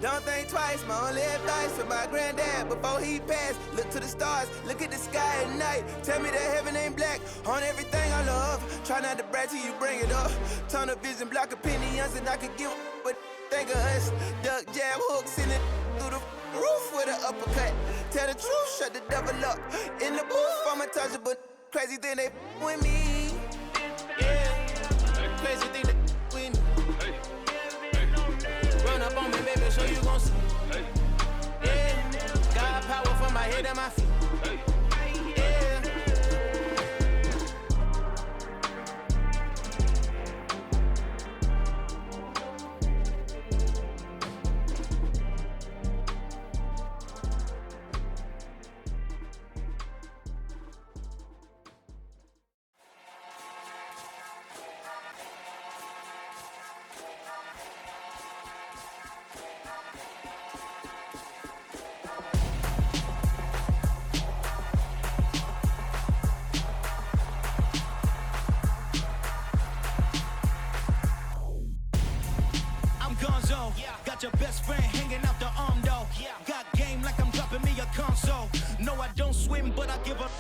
Don't think twice, my only advice for my granddad before he passed. Look to the stars, look at the sky at night. Tell me that heaven ain't black on everything I love. Try not to brag till you bring it up. Tunnel vision, block opinions, and I could give but think of us. Duck jab hooks in it through the roof with an uppercut. Tell the truth, shut the devil up. In the booth, I'm untouchable. Crazy thing they with me. Yeah, crazy thing they with me. Run up on me, baby, so you gon' see. Yeah, got power from my head and my feet. Yeah. Got your best friend hanging out the arm though. Got game like I'm dropping me a console. No, I don't swim, but I give a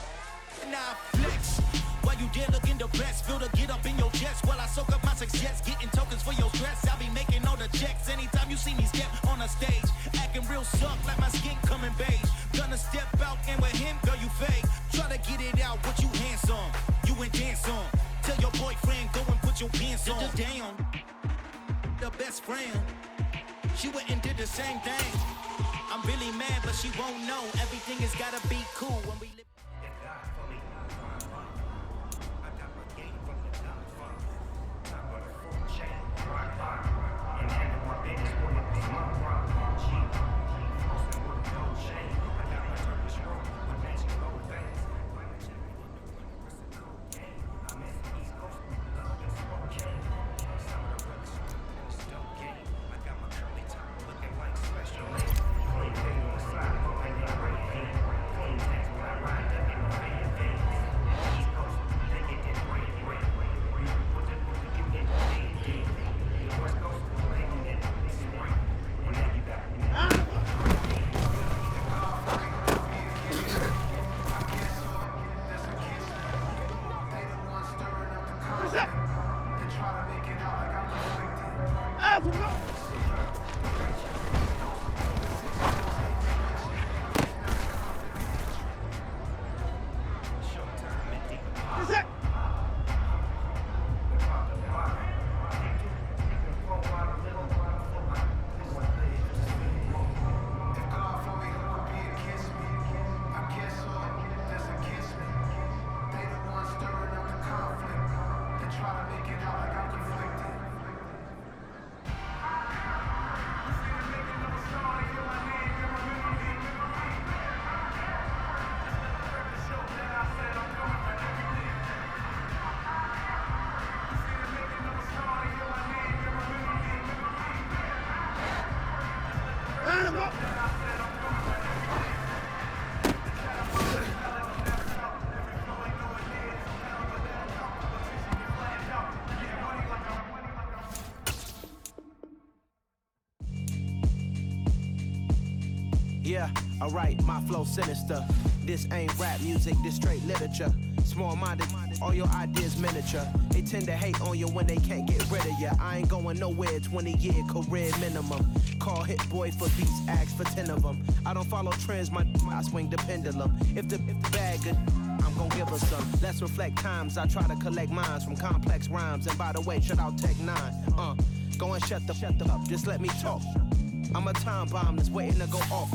nah flex. While you there looking depressed, feel the get up in your chest while I soak up my success, getting tokens for your stress. I be making all the checks anytime you see me step on a stage, acting real suck like my skin coming beige. Gonna step out and with him, girl, you fake. Try to get it out, what you handsome, you ain't dance on. Tell your boyfriend go and put your pants on. Damn, the best friend. She went and did the same thing. I'm really mad, but she won't know. Everything has gotta be cool when we live. Yeah, alright, my flow sinister. This ain't rap music, this straight literature. Small-minded, all your ideas miniature. They tend to hate on you when they can't get rid of you. I ain't going nowhere, 20-year career minimum. Call Hit Boy for beats, ask for 10 of them. I don't follow trends, I swing the pendulum. If the bag good, I'm gon' give her some. Let's reflect times, I try to collect minds from complex rhymes. And by the way, shout out Tech 9. Go and shut the up, just let me talk. I'm a time bomb that's waiting to go off.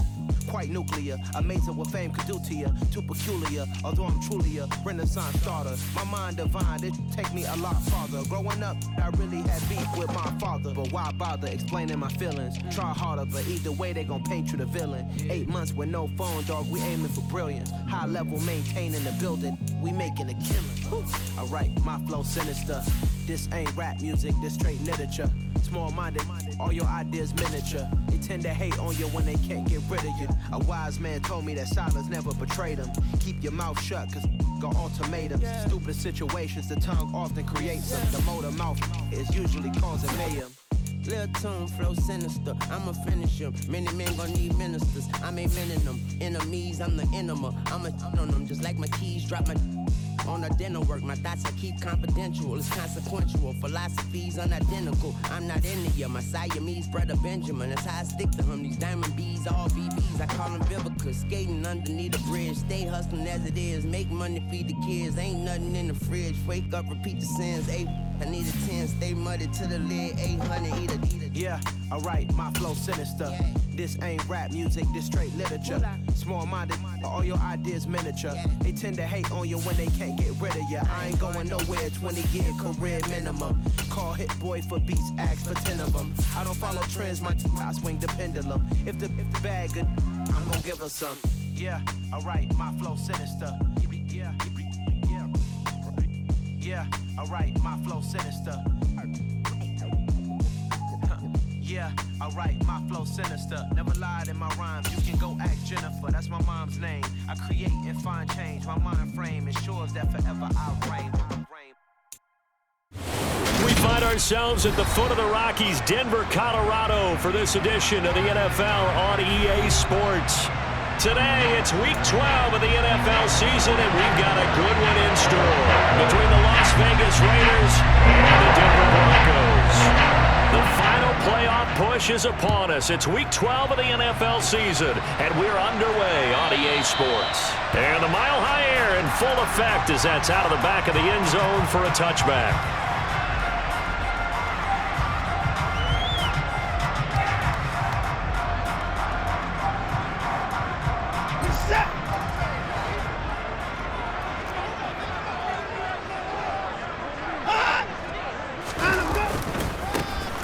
Quite nuclear, amazing what fame could do to you. Too peculiar, although I'm truly a Renaissance starter. My mind divine, it take me a lot farther. Growing up, I really had beef with my father. But why bother explaining my feelings? Try harder, but either way they gon' paint you the villain. 8 months with no phone, dog, we aiming for brilliance. High level maintaining the building, we making a killing. Alright, my flow sinister. This ain't rap music, this straight literature. Small-minded, all your ideas miniature. They tend to hate on you when they can't get rid of you. A wise man told me that silence never betrayed him. Keep your mouth shut, cause got ultimatums. Stupid situations, the tongue often creates them. The motor mouth is usually causing mayhem. Lil' tune, flow sinister. I'ma finish him. Many men gon' need ministers. I'm a men in them. Enemies, I'm the enema. I'ma on them just like my keys. Drop my on the dinner work. My thoughts I keep confidential. It's consequential. Philosophies unidentical. I'm not into you. My Siamese brother Benjamin. That's how I stick to him. These diamond bees, all BBs. I call them Vivica. Skating underneath the bridge. Stay hustling as it is. Make money, feed the kids. Ain't nothing in the fridge. Wake up, repeat the sins. I need a 10, stay muddy to the lid, 800, eat a. Yeah, alright, my flow sinister. Yeah. This ain't rap music, this straight literature. Small-minded, all your ideas miniature. Yeah. They tend to hate on you when they can't get rid of you. I ain't going nowhere, 20-year career minimum. Call Hit Boy for beats, ask for 10 of them. I don't follow trends, I swing the pendulum. If the bag good, I'm gonna give her some. Yeah, alright, my flow sinister. Yeah, alright, my flow sinister. Yeah, alright, my flow sinister. Never lied in my rhymes, you can go ask Jennifer. That's my mom's name. I create and find change. My mind frame ensures that forever I'll reign. We find ourselves at the foot of the Rockies, Denver, Colorado, for this edition of the NFL on EA Sports. Today, it's Week 12 of the NFL season, and we've got a good one in store between the Las Vegas Raiders and the Denver Broncos. The final playoff push is upon us. It's Week 12 of the NFL season, and we're underway on EA Sports. And the Mile High Air in full effect as that's out of the back of the end zone for a touchback.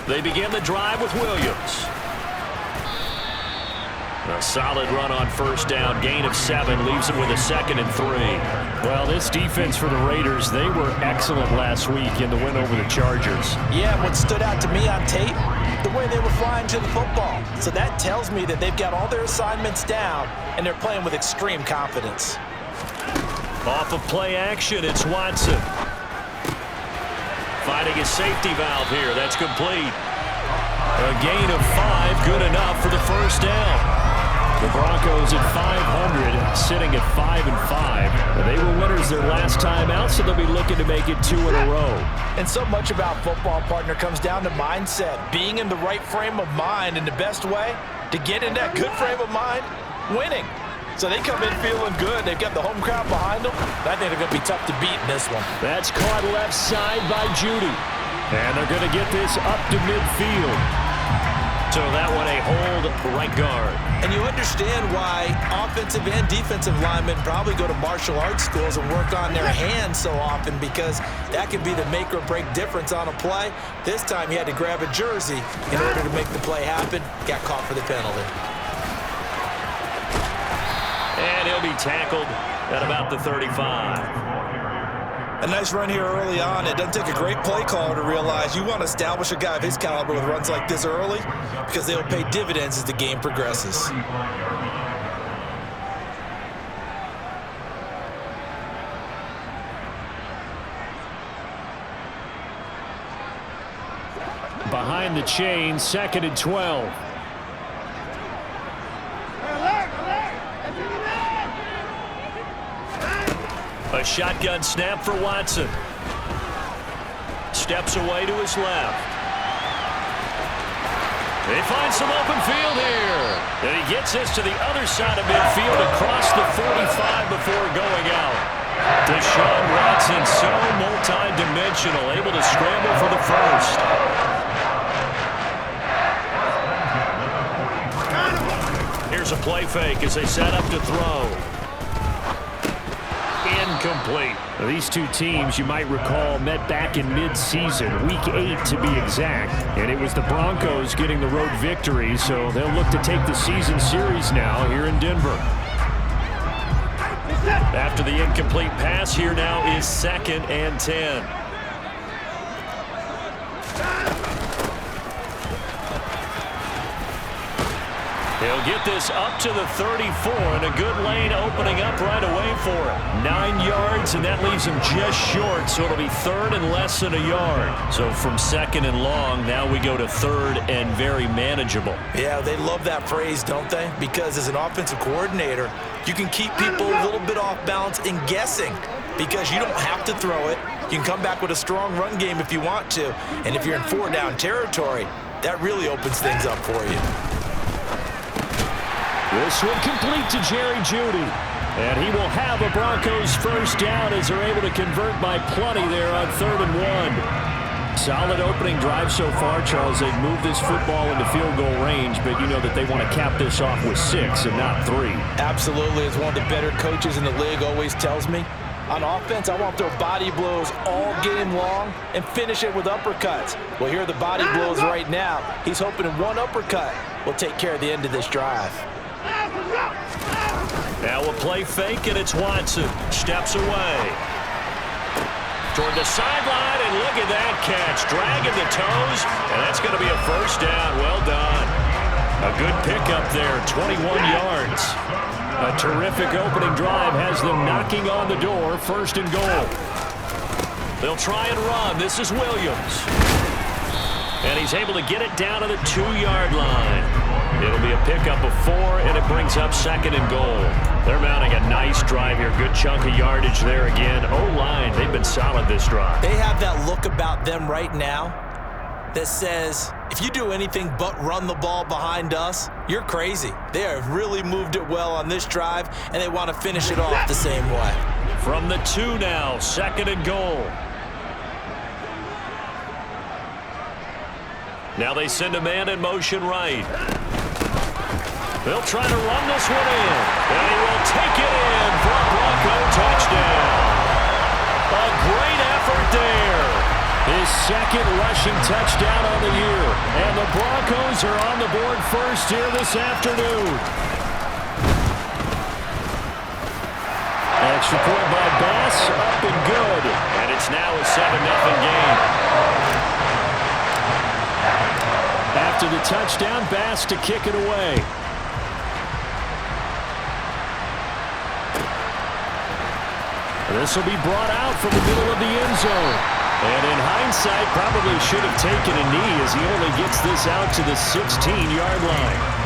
They begin the drive with Williams. A solid run on first down. Gain of 7 leaves it with a 2nd and 3. Well, this defense for the Raiders, they were excellent last week in the win over the Chargers. Yeah, what stood out to me on tape, the way they were flying to the football. So that tells me that they've got all their assignments down, and they're playing with extreme confidence. Off of play action, it's Watson. Finding a safety valve here. That's complete. A gain of 5, good enough for the first down. The Broncos at 500, sitting at 5-5. They were winners their last time out, so they'll be looking to make it 2 in a row. And so much about football, partner, comes down to mindset. Being in the right frame of mind, and the best way to get in that good frame of mind, winning. So they come in feeling good. They've got the home crowd behind them. I think they're going to be tough to beat in this one. That's caught left side by Judy. And they're going to get this up to midfield. So that one a hold right guard. And you understand why offensive and defensive linemen probably go to martial arts schools and work on their hands so often, because that can be the make or break difference on a play. This time he had to grab a jersey in order to make the play happen. Got caught for the penalty. And he'll be tackled at about the 35. A nice run here early on. It doesn't take a great play caller to realize you want to establish a guy of his caliber with runs like this early, because they'll pay dividends as the game progresses. Behind the chain, 2nd and 12. A shotgun snap for Watson. Steps away to his left. They find some open field here. And he gets this to the other side of midfield across the 45 before going out. Deshaun Watson, so multi-dimensional, able to scramble for the first. Here's a play fake as they set up to throw. Incomplete. These two teams, you might recall, met back in mid-season, Week 8 to be exact, and it was the Broncos getting the road victory, so they'll look to take the season series now here in Denver. After the incomplete pass, here now is 2nd and 10. He'll get this up to the 34, and a good lane opening up right away for him. 9 yards, and that leaves him just short, so it'll be third and less than a yard. So from second and long, now we go to third and very manageable. Yeah, they love that phrase, don't they? Because as an offensive coordinator, you can keep people a little bit off balance and guessing because you don't have to throw it. You can come back with a strong run game if you want to, and if you're in 4-down territory, that really opens things up for you. This one complete to Jerry Jeudy. And he will have a Broncos first down as they're able to convert by plenty there on 3rd and 1. Solid opening drive so far, Charles. They've moved this football into field goal range, but you know that they want to cap this off with 6 and not 3. Absolutely. As one of the better coaches in the league always tells me, on offense, I want to throw body blows all game long and finish it with uppercuts. Well, here are the body blows right now. He's hoping one uppercut will take care of the end of this drive. Now we'll play fake, and it's Watson. Steps away. Toward the sideline, and look at that catch. Dragging the toes, and that's going to be a first down. Well done. A good pickup there, 21 yards. A terrific opening drive has them knocking on the door, 1st and goal. They'll try and run. This is Williams. And he's able to get it down to the 2-yard line. It'll be a pickup of 4, and it brings up 2nd and goal. They're mounting a nice drive here. Good chunk of yardage there again. O-line, they've been solid this drive. They have that look about them right now that says, if you do anything but run the ball behind us, you're crazy. They have really moved it well on this drive, and they want to finish it off the same way. From the 2 now, 2nd and goal. Now they send a man in motion right. They'll try to run this one in, and he will take it in for a Bronco touchdown. A great effort there. His 2nd rushing touchdown on the year, and the Broncos are on the board first here this afternoon. Extra point by Bass, up and good, and it's now a 7-0 game. After the touchdown, Bass to kick it away. This will be brought out from the middle of the end zone. And in hindsight, probably should have taken a knee as he only gets this out to the 16-yard line.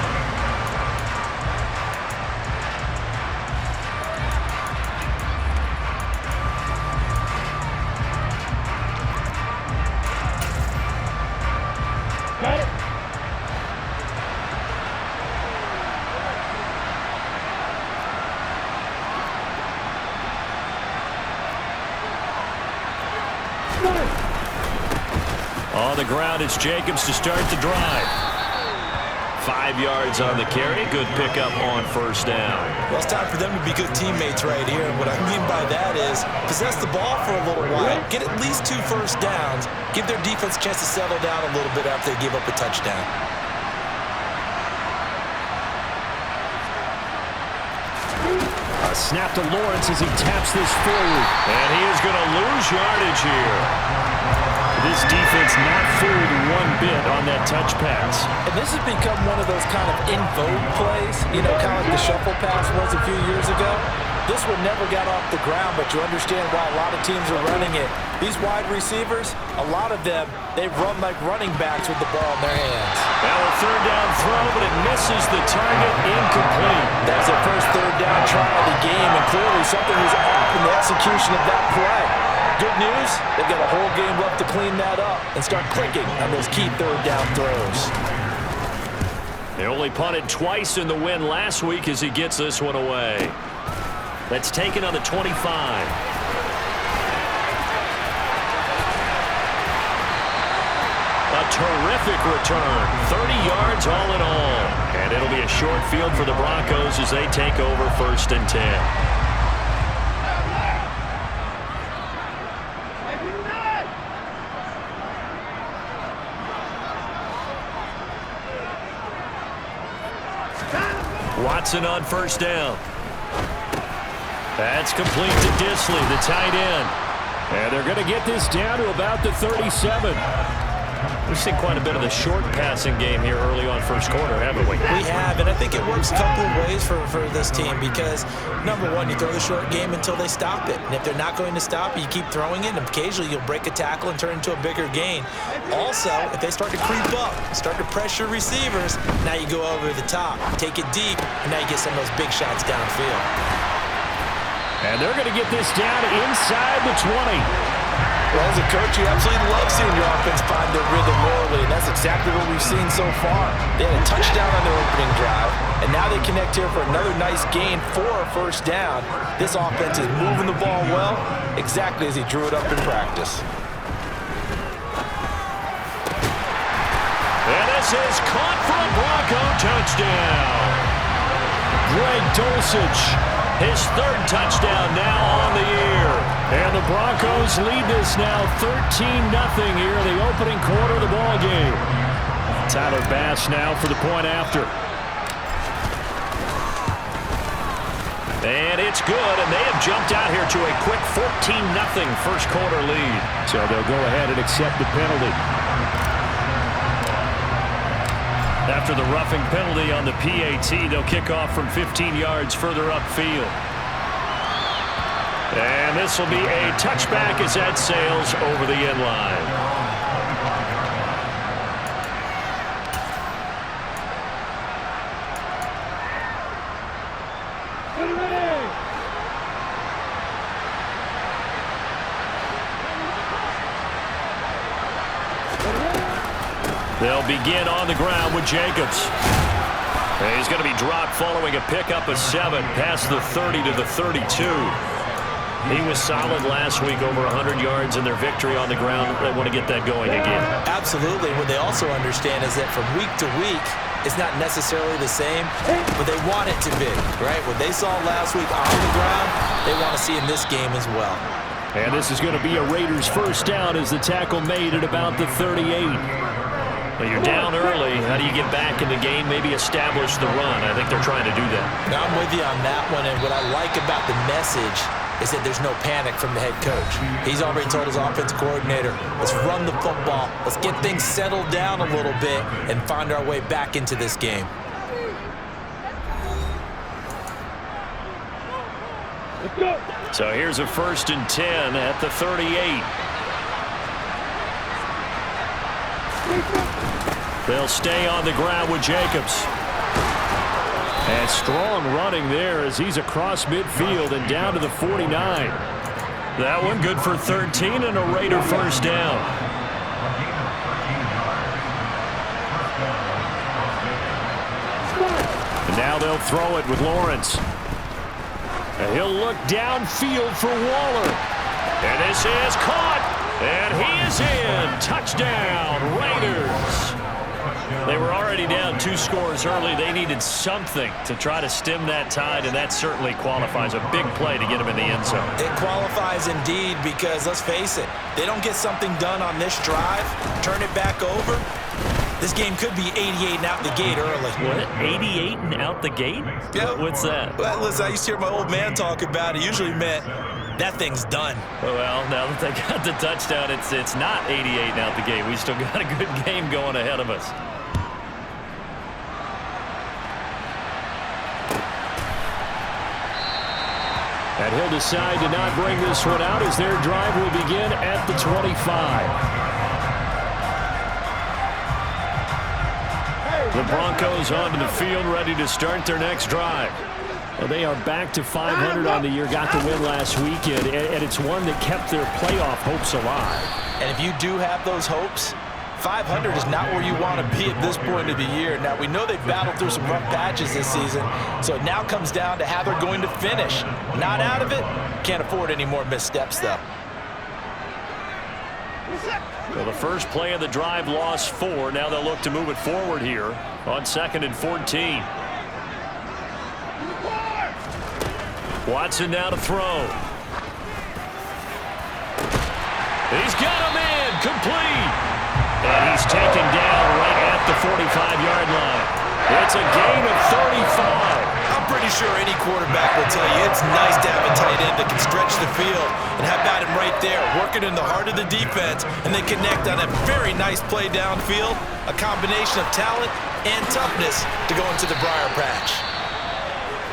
On the ground, it's Jacobs to start the drive. 5 yards on the carry. Good pickup on 1st down. Well, it's time for them to be good teammates right here. And what I mean by that is possess the ball for a little while. Get at least 2 first downs. Give their defense a chance to settle down a little bit after they give up a touchdown. A snap to Lawrence as he taps this forward. And he is going to lose yardage here. This defense not fooled one bit on that touch pass. And this has become one of those kind of in vogue plays, you know, kind of like the shuffle pass was a few years ago. This one never got off the ground, but you understand why a lot of teams are running it. These wide receivers, a lot of them, they run like running backs with the ball in their hands. Now a 3rd down throw, but it misses the target, incomplete. That was their first 3rd down try of the game, and clearly something was off in the execution of that play. Good news, they've got a whole game left to clean that up and start clicking on those key 3rd down throws. They only punted twice in the win last week as he gets this one away. That's taken on the 25. A terrific return, 30 yards all in all. And it'll be a short field for the Broncos as they take over 1st and 10. Watson on 1st down. That's complete to Disley, the tight end. And they're going to get this down to about the 37. We've seen quite a bit of the short passing game here early on first quarter, haven't we? We have, and I think it works a couple of ways for this team because, number one, you throw the short game until they stop it. And if they're not going to stop it, you keep throwing it, and occasionally you'll break a tackle and turn it into a bigger gain. Also, if they start to creep up, start to pressure receivers, now you go over the top, take it deep, and now you get some of those big shots downfield. And they're going to get this down inside the 20. Well, as a coach, you absolutely love seeing your offense find their rhythm early, and that's exactly what we've seen so far. They had a touchdown on their opening drive, and now they connect here for another nice gain for a first down. This offense is moving the ball well, exactly as he drew it up in practice. And this is caught for a Bronco touchdown. Greg Dulcich, his third touchdown now on the year. And the Broncos lead this now 13-0 here in the opening quarter of the ball game. Tyler Bass now for the point after. And it's good, and they have jumped out here to a quick 14-0 first quarter lead. So they'll go ahead and accept the penalty. After the roughing penalty on the PAT, they'll kick off from 15 yards further upfield. And this will be a touchback as that sails over the end line. They'll begin on the ground with Jacobs. And he's going to be dropped following a pickup of 7 past the 30 to the 32. He was solid last week, over 100 yards in their victory on the ground. They want to get that going again. Absolutely. What they also understand is that from week to week, it's not necessarily the same, but they want it to be, right? What they saw last week on the ground, they want to see in this game as well. And this is going to be a Raiders first down as the tackle made at about the 38. Well, you're down early. How do you get back in the game? Maybe establish the run. I think they're trying to do that. Now, I'm with you on that one, and what I like about the message is that there's no panic from the head coach. He's already told his offensive coordinator, let's run the football, let's get things settled down a little bit and find our way back into this game. So here's a 1st and 10 at the 38. They'll stay on the ground with Jacobs. And strong running there as he's across midfield and down to the 49. That one good for 13 and a Raider first down. And now they'll throw it with Lawrence. And he'll look downfield for Waller. And this is caught. And he is in. Touchdown, Raiders. They were already down 2 scores early. They needed something to try to stem that tide, and that certainly qualifies. A big play to get them in the end zone. It qualifies indeed because, let's face it, they don't get something done on this drive, turn it back over, this game could be 88 and out the gate early. What? 88 and out the gate? Yeah. What's that? Well, listen, I used to hear my old man talk about it. Usually meant that thing's done. Well, now that they got the touchdown, it's not 88 and out the gate. We still got a good game going ahead of us. And he'll decide to not bring this one out as their drive will begin at the 25. The Broncos onto the field, ready to start their next drive. Well, they are back to 500 on the year, got the win last weekend, and it's one that kept their playoff hopes alive. And if you do have those hopes, 500 is not where you want to be at this point of the year. Now, we know they've battled through some rough patches this season, so it now comes down to how they're going to finish. Not out of it, can't afford any more missteps, though. Well, the first play of the drive lost 4. Now they'll look to move it forward here on 2nd and 14. Watson now to throw. He's got him in, complete. And he's taken down right at the 45-yard line. It's a gain of 35. How pretty sure any quarterback will tell you it's nice to have a tight end that can stretch the field. And how about him right there, working in the heart of the defense, and they connect on a very nice play downfield, a combination of talent and toughness to go into the briar patch.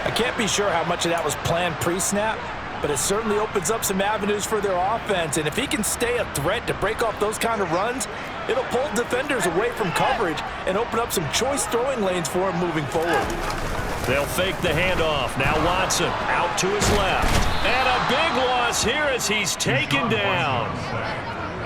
I can't be sure how much of that was planned pre-snap, but it certainly opens up some avenues for their offense. And if he can stay a threat to break off those kind of runs, it'll pull defenders away from coverage and open up some choice throwing lanes for him moving forward. They'll fake the handoff. Now Watson out to his left. And a big loss here as he's taken down.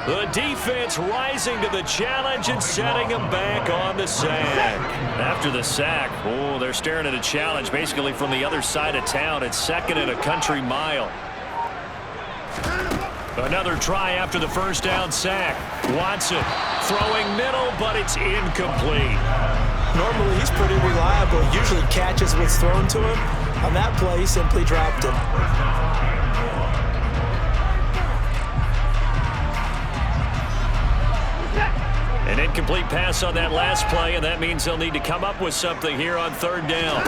The defense rising to the challenge and setting him back on the sack. After the sack, oh, they're staring at a challenge basically from the other side of town. It's 2nd and a country mile. Another try after the first down sack. Watson throwing middle, but it's incomplete. Normally, he's pretty reliable. He usually catches what's thrown to him. On that play, he simply dropped it. An incomplete pass on that last play, and that means they'll need to come up with something here on 3rd down.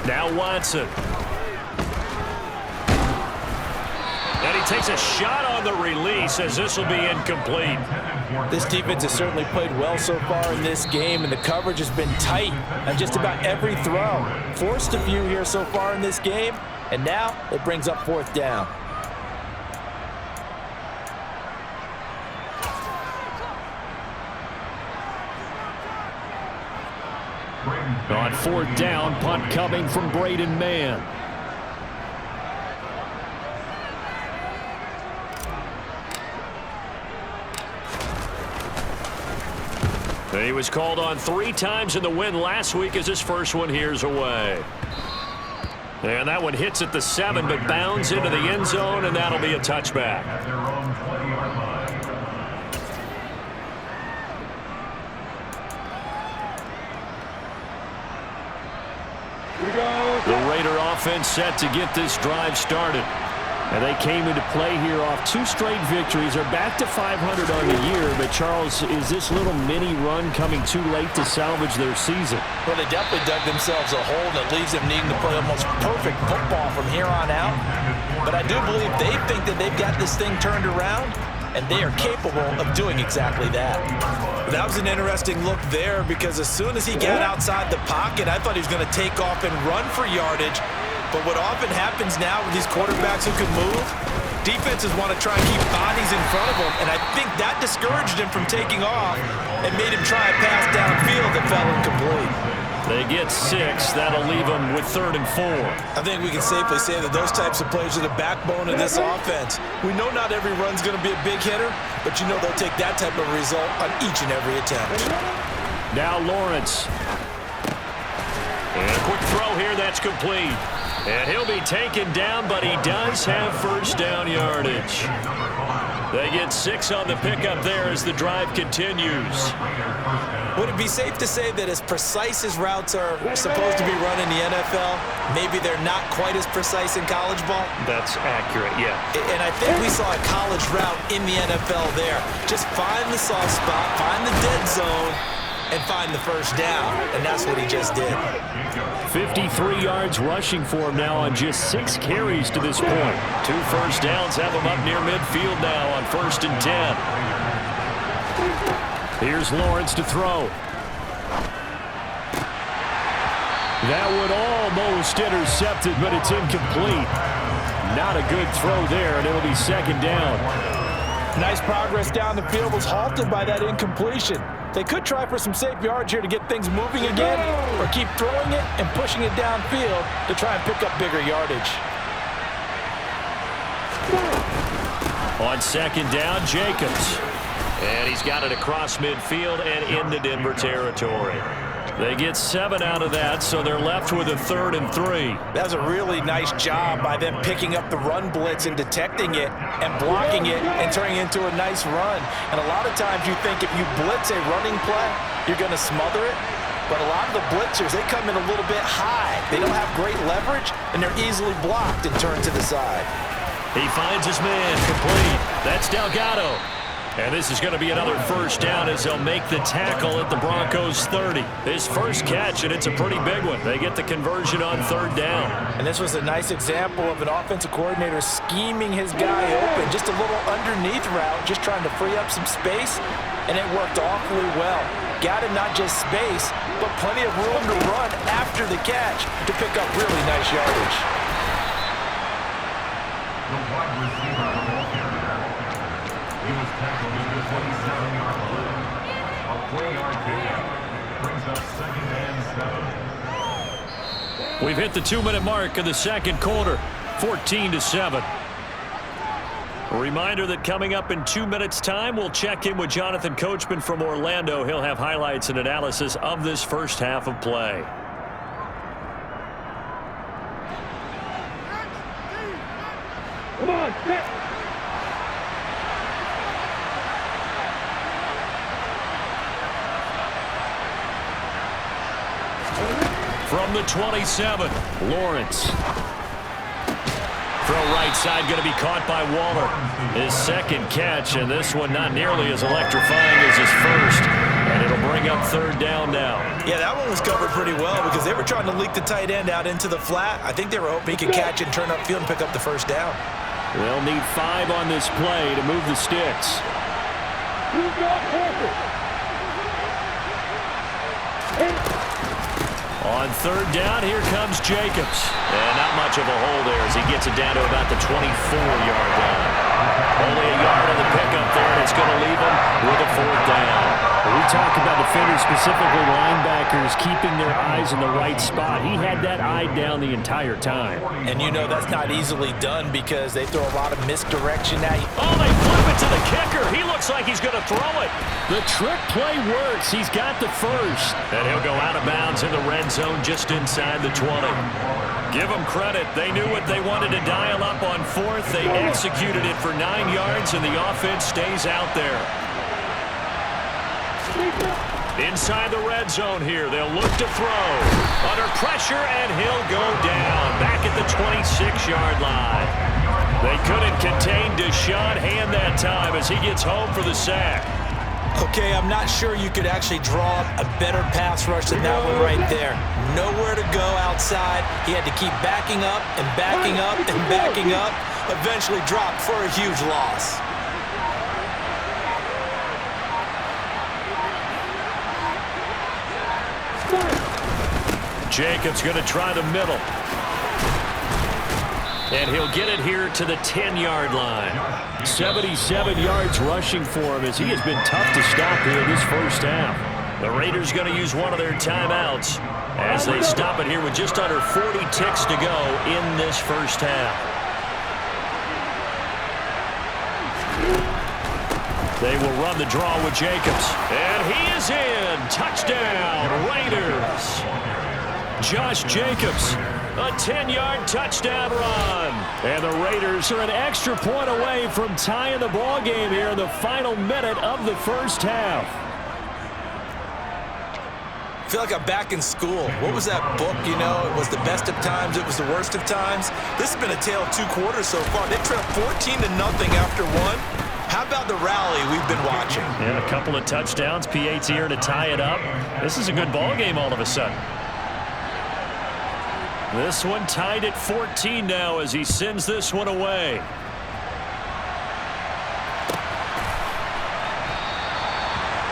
Now Watson. And he takes a shot on the release as this will be incomplete. This defense has certainly played well so far in this game, and the coverage has been tight on just about every throw. Forced a few here so far in this game, and now it brings up 4th down. On 4th down, punt coming from Braden Mann. He was called on 3 times in the win last week as his first one here's away. And that one hits at the 7, but bounds into the end zone, and that'll be a touchback. The Raider offense set to get this drive started. And they came into play here off 2 straight victories. They're back to 500 on the year. But, Charles, is this little mini run coming too late to salvage their season? Well, they definitely dug themselves a hole that leaves them needing to play almost perfect football from here on out. But I do believe they think that they've got this thing turned around, and they are capable of doing exactly that. That was an interesting look there because as soon as he got outside the pocket, I thought he was going to take off and run for yardage. But what often happens now with these quarterbacks who can move, defenses want to try and keep bodies in front of them, and I think that discouraged him from taking off and made him try a pass downfield that fell incomplete. They get 6. That'll leave them with 3rd and 4. I think we can safely say that those types of plays are the backbone of this offense. We know not every run's going to be a big hitter, but you know they'll take that type of result on each and every attempt. Now Lawrence. And a quick throw here that's complete. And he'll be taken down, but he does have first down yardage. They get 6 on the pickup there as the drive continues. Would it be safe to say that as precise as routes are supposed to be run in the NFL, maybe they're not quite as precise in college ball? That's accurate, yeah. And I think we saw a college route in the NFL there. Just find the soft spot, find the dead zone, and find the first down. And that's what he just did. 53 yards rushing for him now on just 6 carries to this point. 2 first downs have him up near midfield now on 1st and 10. Here's Lawrence to throw. That one almost intercepted, but it's incomplete. Not a good throw there, and it'll be 2nd down. Nice progress down the field was halted by that incompletion. They could try for some safe yards here to get things moving again, or keep throwing it and pushing it downfield to try and pick up bigger yardage. On 2nd down, Jacobs. And he's got it across midfield and into Denver territory. They get 7 out of that, so they're left with a 3rd and 3. That was a really nice job by them picking up the run blitz and detecting it and blocking it and turning it into a nice run. And a lot of times you think if you blitz a running play, you're going to smother it. But a lot of the blitzers, they come in a little bit high. They don't have great leverage, and they're easily blocked and turned to the side. He finds his man complete. That's Delgado. And this is going to be another first down as they'll make the tackle at the Broncos 30. His first catch, and it's a pretty big one. They get the conversion on third down. And this was a nice example of an offensive coordinator scheming his guy open. Just a little underneath route, just trying to free up some space, and it worked awfully well. Got him not just space, but plenty of room to run after the catch to pick up really nice yardage. The wide receiver of the ball carrier. He was tackled at the 27-yard line. A 4-yard pickup brings up second and 7. We've hit the 2-minute mark of the second quarter, 14-7. A reminder that coming up in 2 minutes' time, we'll check in with Jonathan Coachman from Orlando. He'll have highlights and analysis of this first half of play. Come on, set. From the 27, Lawrence. Throw right side going to be caught by Waller. His second catch, and this one not nearly as electrifying as his first. And it'll bring up third down now. Yeah, that one was covered pretty well because they were trying to leak the tight end out into the flat. I think they were hoping he could catch it and turn upfield and pick up the first down. They'll need 5 on this play to move the sticks. On third down, here comes Jacobs. And not much of a hole there as he gets it down to about the 24-yard line. Only a yard on the pickup there, and it's going to leave him with a fourth down. We talk about defenders, specifically linebackers, keeping their eyes in the right spot. He had that eye down the entire time. And you know that's not easily done because they throw a lot of misdirection at you. Oh, they flip it to the kicker. He looks like he's going to throw it. The trick play works. He's got the first. And he'll go out of bounds in the red zone just inside the 20. Give them credit. They knew what they wanted to dial up on fourth. They executed it for 9 yards, and the offense stays out there. Inside the red zone here. They'll look to throw. Under pressure, and he'll go down. Back at the 26-yard line. They couldn't contain Deshaun Hand that time as he gets home for the sack. Okay, I'm not sure you could actually draw up a better pass rush than that one right there. Nowhere to go outside. He had to keep backing up and backing up and backing up. Eventually dropped for a huge loss. Jacobs going to try the middle. And he'll get it here to the 10-yard line. 77 yards rushing for him as he has been tough to stop here this first half. The Raiders going to use one of their timeouts as they stop it here with just under 40 ticks to go in this first half. They will run the draw with Jacobs. And he is in. Touchdown, Raiders. Josh Jacobs, a 10-yard touchdown run. And the Raiders are an extra point away from tying the ball game here in the final minute of the first half. I feel like I'm back in school. What was that book, you know? It was the best of times. It was the worst of times. This has been a tale of 2 quarters so far. They trailed 14-0 after one. How about the rally we've been watching? And a couple of touchdowns. PAT here to tie it up. This is a good ball game all of a sudden. This one tied at 14 now as he sends this one away.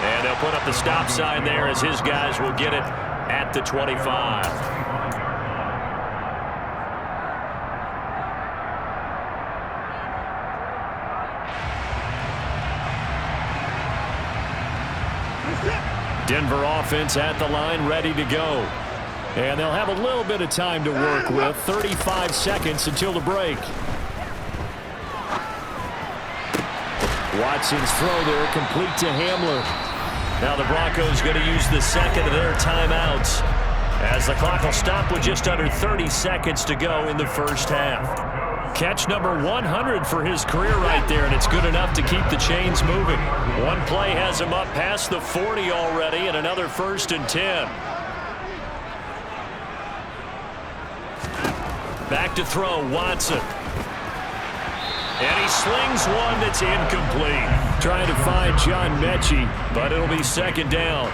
And they'll put up the stop sign there as his guys will get it at the 25. Denver offense at the line, ready to go. And they'll have a little bit of time to work with. 35 seconds until the break. Watson's throw there, complete to Hamler. Now the Broncos going to use the second of their timeouts as the clock will stop with just under 30 seconds to go in the first half. Catch number 100 for his career right there, and it's good enough to keep the chains moving. One play has him up past the 40 already, and another 1st and 10. Back to throw, Watson. And he slings one that's incomplete. Trying to find John Mechie, but it'll be second down.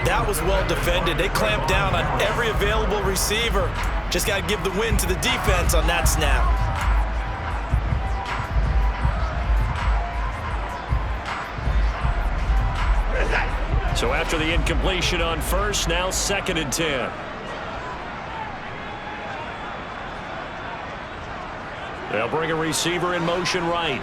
That was well defended. They clamped down on every available receiver. Just got to give the win to the defense on that snap. So after the incompletion on first, now 2nd and 10. They'll bring a receiver in motion right.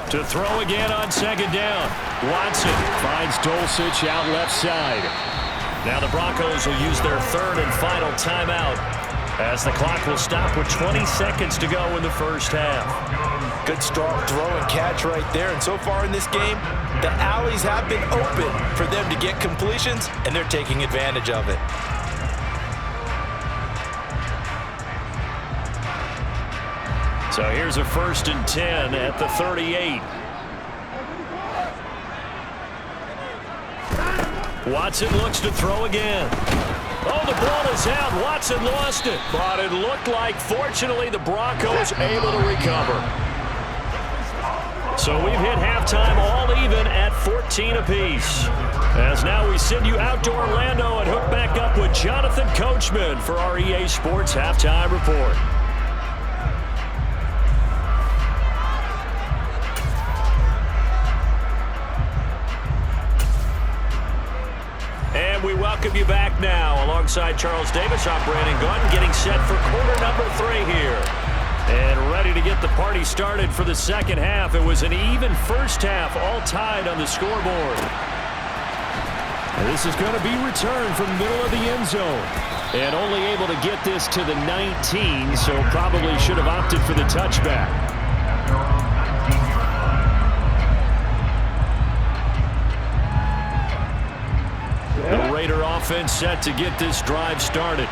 To throw again on 2nd down. Watson Finds Dulcich out left side. Now the Broncos will use their 3rd and final timeout as the clock will stop with 20 seconds to go in the first half. Good strong throw and catch right there. And so far in this game, the alleys have been open for them to get completions, and they're taking advantage of it. So here's a 1st and 10 at the 38. Watson looks to throw again. Oh, the ball is out. Watson lost it. But it looked like, fortunately, the Broncos able to recover. So we've hit halftime all even at 14 apiece. As now we send you out to Orlando and hook back up with Jonathan Coachman for our EA Sports Halftime Report. And we welcome you back now. Alongside Charles Davis, I'm Brandon Gunn, getting set for quarter number 3 here. And ready to get the party started for the second half. It was an even first half, all tied on the scoreboard. And this is going to be returned from the middle of the end zone. And only able to get this to the 19, so probably should have opted for the touchback. The Raider offense set to get this drive started.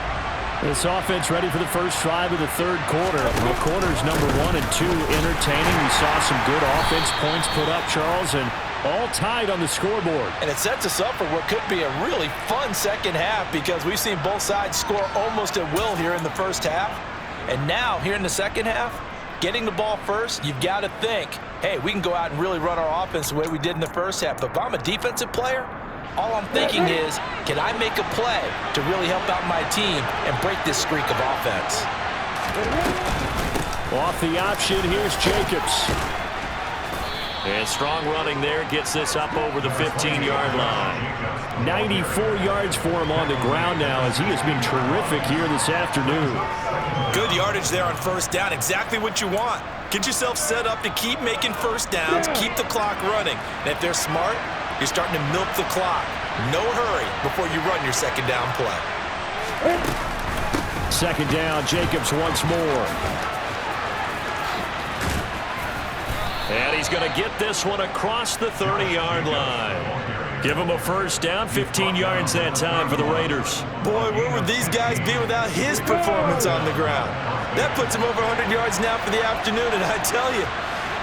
This offense ready for the first drive of the 3rd quarter. The quarters number 1 and 2 entertaining. We saw some good offense points put up, Charles, and all tied on the scoreboard. And it sets us up for what could be a really fun second half because we've seen both sides score almost at will here in the first half. And now, here in the second half, getting the ball first, you've got to think, hey, we can go out and really run our offense the way we did in the first half. But if I'm a defensive player, all I'm thinking is, can I make a play to really help out my team and break this streak of offense? Off the option, here's Jacobs. And strong running there gets this up over the 15-yard line. 94 yards for him on the ground now as he has been terrific here this afternoon. Good yardage there on first down. Exactly what you want. Get yourself set up to keep making first downs, keep the clock running. And if they're smart, you're starting to milk the clock. No hurry before you run your second down play. Second down, Jacobs once more. And he's going to get this one across the 30-yard line. Give him a first down, 15 yards that time for the Raiders. Boy, where would these guys be without his performance on the ground? That puts him over 100 yards now for the afternoon, and I tell you,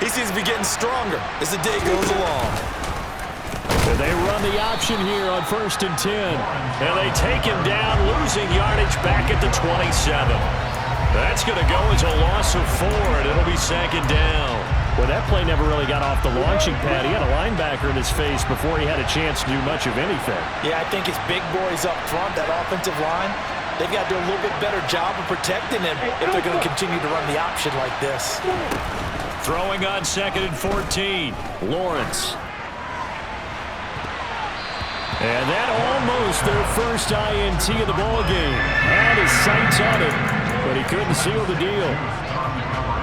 he seems to be getting stronger as the day goes along. And they run the option here on 1st and 10. And they take him down, losing yardage back at the 27. That's going to go as a loss of 4, and it'll be second down. Well, that play never really got off the launching pad. He had a linebacker in his face before he had a chance to do much of anything. Yeah, I think his big boys up front, that offensive line, they've got to do a little bit better job of protecting him if they're going to continue to run the option like this. Throwing on 2nd and 14. Lawrence. And that almost their first INT of the ball game. Had his sights on it, but he couldn't seal the deal.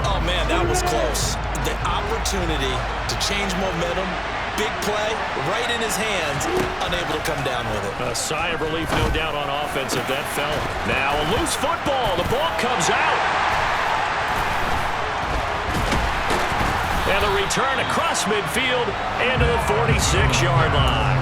Oh, man, that was close. The opportunity to change momentum, big play, right in his hands, unable to come down with it. A sigh of relief, no doubt, on offense if that fell. Now a loose football. The ball comes out. And the return across midfield and to the 46-yard line.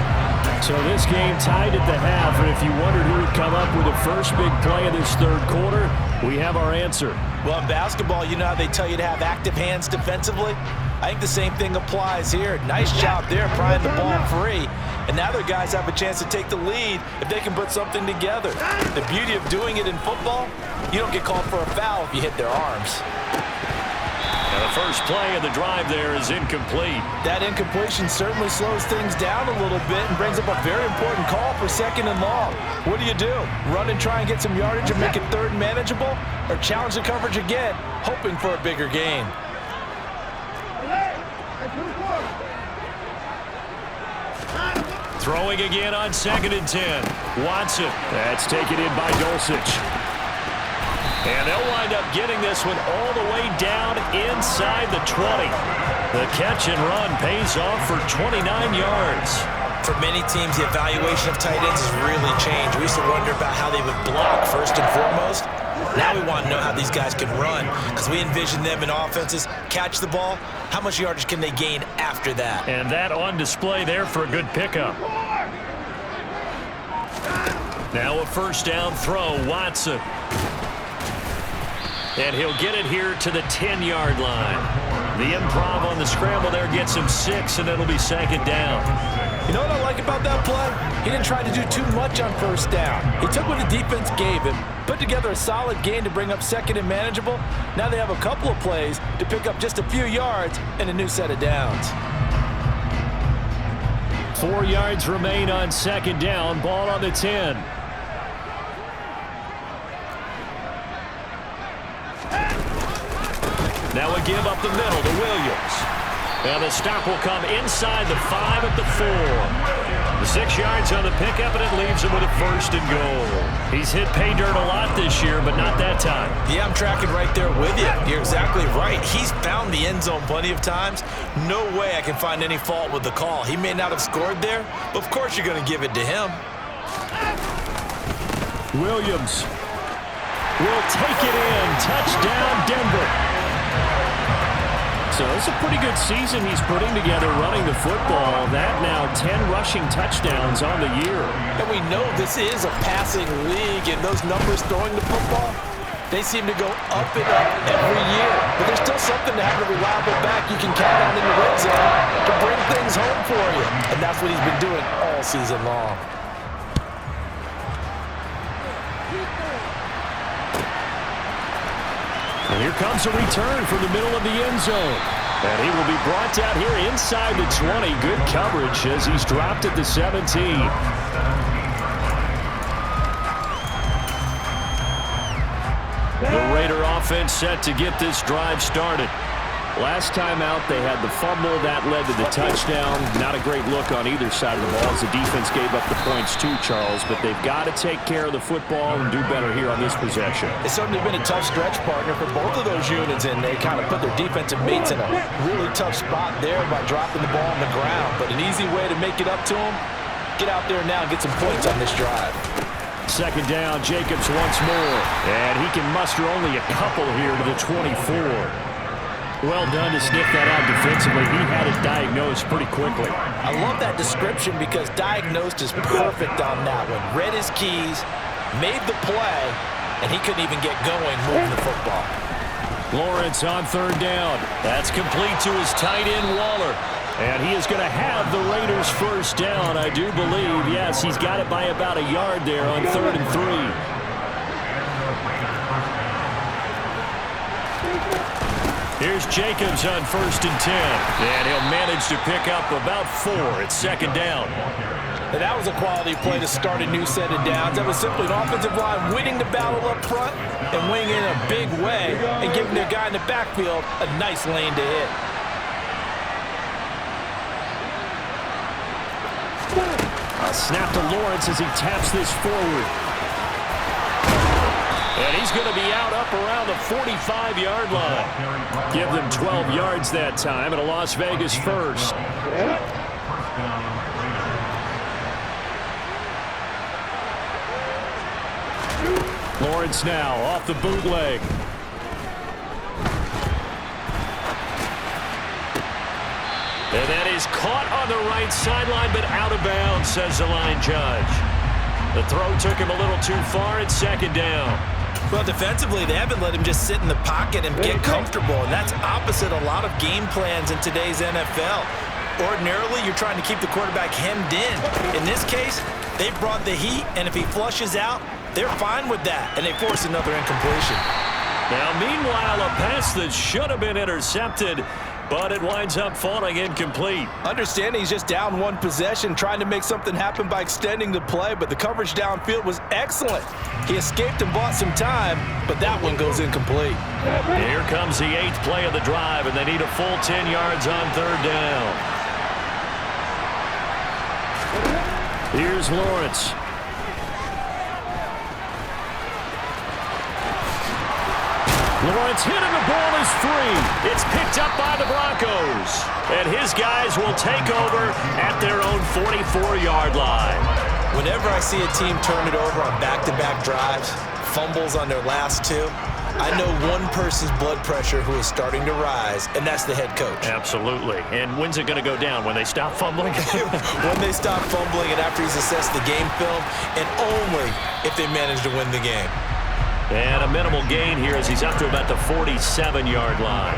So this game tied at the half, and if you wondered who would come up with the first big play of this third quarter, we have our answer. Well, in basketball, you know how they tell you to have active hands defensively? I think the same thing applies here. Nice job there prying the ball free. And now their guys have a chance to take the lead if they can put something together. The beauty of doing it in football, you don't get called for a foul if you hit their arms. And the first play of the drive there is incomplete. That incompletion certainly slows things down a little bit and brings up a very important call for 2nd and long. What do? Run and try and get some yardage and make it 3rd and manageable? Or challenge the coverage again, hoping for a bigger gain? Throwing again on 2nd and 10. Watson. That's taken in by Dulcich. And they'll wind up getting this one all the way down inside the 20. The catch and run pays off for 29 yards. For many teams, the evaluation of tight ends has really changed. We used to wonder about how they would block first and foremost. Now we want to know how these guys can run, because we envision them in offenses catch the ball. How much yardage can they gain after that? And that on display there for a good pickup. Now a first down throw, Watson. And he'll get it here to the 10-yard line. The improv on the scramble there gets him 6, and it'll be 2nd down. You know what I like about that play? He didn't try to do too much on first down. He took what the defense gave him, put together a solid gain to bring up 2nd and manageable. Now they have a couple of plays to pick up just a few yards and a new set of downs. 4 yards remain on 2nd down. Ball on the 10. Now a give up the middle to Williams. And the stop will come inside the 5 at the 4. The 6 yards on the pickup, and it leaves him with a 1st and goal. He's hit pay dirt a lot this year, but not that time. Yeah, I'm tracking right there with you. You're exactly right. He's found the end zone plenty of times. No way I can find any fault with the call. He may not have scored there, but of course you're going to give it to him. Williams will take it in. Touchdown, Denver. So it's a pretty good season he's putting together running the football. That now 10 rushing touchdowns on the year. And we know this is a passing league, and those numbers throwing the football, they seem to go up and up every year. But there's still something to have a reliable back you can count on in the red zone to bring things home for you. And that's what he's been doing all season long. And here comes a return from the middle of the end zone. And he will be brought down here inside the 20. Good coverage as he's dropped at the 17. The Raider offense set to get this drive started. Last time out, they had the fumble. That led to the touchdown. Not a great look on either side of the ball as the defense gave up the points too, Charles. But they've got to take care of the football and do better here on this possession. It's certainly been a tough stretch, partner, for both of those units, and they kind of put their defensive mates in a really tough spot there by dropping the ball on the ground. But an easy way to make it up to them, get out there now and get some points on this drive. 2nd down, Jacobs once more. And he can muster only a couple here to the 24. Well done to sniff that out defensively. He had it diagnosed pretty quickly. I love that description because diagnosed is perfect on that one. Read his keys, made the play, and he couldn't even get going moving the football. Lawrence on 3rd down. That's complete to his tight end, Waller. And he is going to have the Raiders' first down, I do believe. Yes, he's got it by about a yard there on 3rd and 3. Here's Jacobs on 1st and 10. And he'll manage to pick up about 4 at 2nd down. And that was a quality play to start a new set of downs. That was simply an offensive line winning the battle up front and winning in a big way and giving their guy in the backfield a nice lane to hit. A snap to Lawrence as he taps this forward. And he's going to be out up around the 45-yard line. Give them 12 yards that time and a Las Vegas first. Lawrence now off the bootleg. And that is caught on the right sideline, but out of bounds, says the line judge. The throw took him a little too far. It's second down. Well, defensively, they haven't let him just sit in the pocket and get comfortable, and that's opposite a lot of game plans in today's NFL. Ordinarily, you're trying to keep the quarterback hemmed in. In this case, they brought the heat, and if he flushes out, they're fine with that, and they force another incompletion. Now, meanwhile, a pass that should have been intercepted, but it winds up falling incomplete. Understanding he's just down one possession, trying to make something happen by extending the play, but the coverage downfield was excellent. He escaped and bought some time, but that one goes incomplete. Here comes the 8th play of the drive, and they need a full 10 yards on third down. Here's Lawrence. Lawrence hit and the ball is free. It's picked up by the Broncos. And his guys will take over at their own 44-yard line. Whenever I see a team turn it over on back-to-back drives, fumbles on their last two, I know one person's blood pressure who is starting to rise, and that's the head coach. Absolutely. And when's it going to go down? When they stop fumbling? When they stop fumbling and after he's assessed the game film, and only if they manage to win the game. And a minimal gain here as he's up to about the 47-yard line.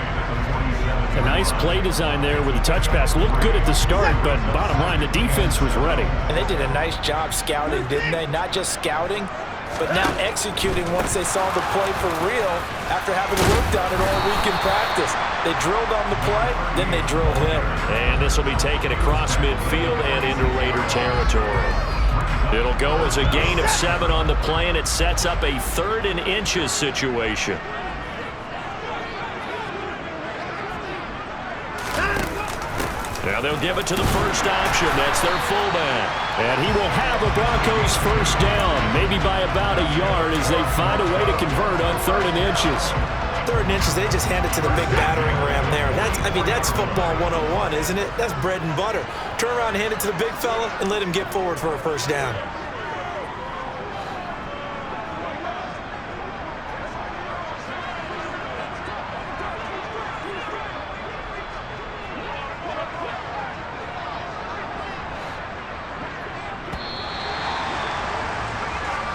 A nice play design there with a touch pass. Looked good at the start, but bottom line, the defense was ready. And they did a nice job scouting, didn't they? Not just scouting, but now executing once they saw the play for real after having worked on it all week in practice. They drilled on the play, then they drilled him. And this will be taken across midfield and into Raider territory. It'll go as a gain of 7 on the play, and it sets up a 3rd and inches situation. Now they'll give it to the first option. That's their fullback. And he will have a Broncos first down, maybe by about a yard as they find a way to convert on 3rd and inches. 3rd and inches, they just hand it to the big battering ram there. That's football 101, isn't it? That's bread and butter. Turn around and hand it to the big fella and let him get forward for a first down.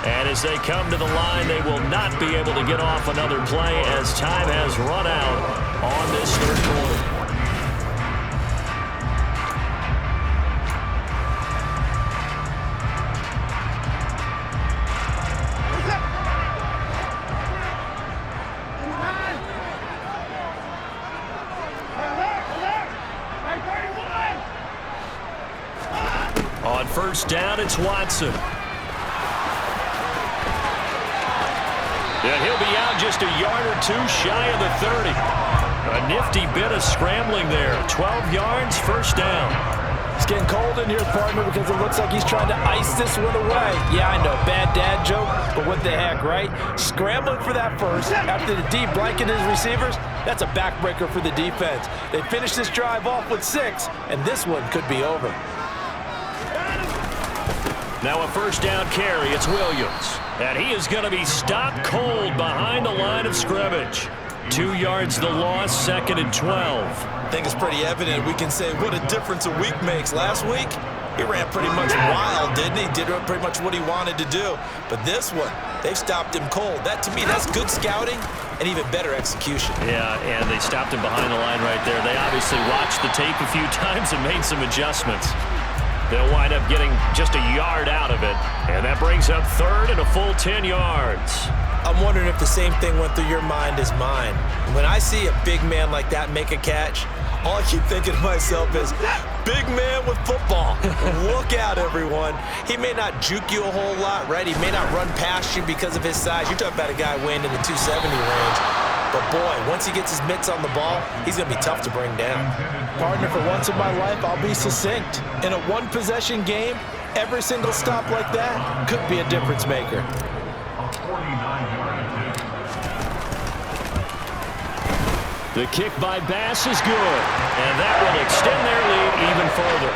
And as they come to the line, they will not be able to get off another play as time has run out on this 3rd quarter. On first down, it's Watson. And he'll be out just a yard or 2 shy of the 30. A nifty bit of scrambling there. 12 yards, first down. It's getting cold in here, partner, because it looks like he's trying to ice this one away. Yeah, I know, bad dad joke, but what the heck, right? Scrambling for that first after the deep blanket his receivers, that's a backbreaker for the defense. They finished this drive off with 6, and this one could be over. Now a first down carry, it's Williams. And he is going to be stopped cold behind the line of scrimmage. 2 yards the loss, 2nd and 12. I think it's pretty evident we can say what a difference a week makes. Last week, he ran pretty much wild, didn't he? Did pretty much what he wanted to do. But this one, they've stopped him cold. That, to me, that's good scouting and even better execution. Yeah, and they stopped him behind the line right there. They obviously watched the tape a few times and made some adjustments. They'll wind up getting just a yard out of it. And that brings up 3rd and a full 10 yards. I'm wondering if the same thing went through your mind as mine. When I see a big man like that make a catch, all I keep thinking to myself is, big man with football. Look out, everyone. He may not juke you a whole lot, right? He may not run past you because of his size. You're talking about a guy weighing in the 270 range. But boy, once he gets his mitts on the ball, he's going to be tough to bring down. Partner, for once in my life, I'll be succinct. In a one-possession game, every single stop like that could be a difference maker. The kick by Bass is good, and that will extend their lead even further.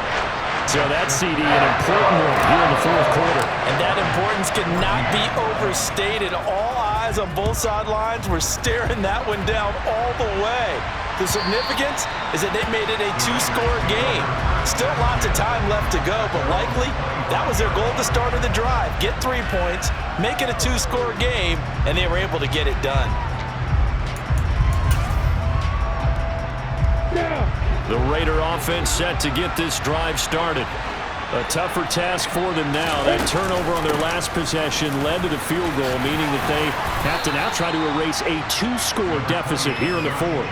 So that's CD, an important one here in the 4th quarter. And that importance cannot be overstated. All eyes on both sidelines were staring that one down all the way. The significance is that they made it a 2-score game. Still lots of time left to go, but likely that was their goal at the start of the drive. Get 3 points, make it a 2-score game, and they were able to get it done. The Raider offense set to get this drive started. A tougher task for them now. That turnover on their last possession led to the field goal, meaning that they have to now try to erase a 2-score deficit here in the fourth.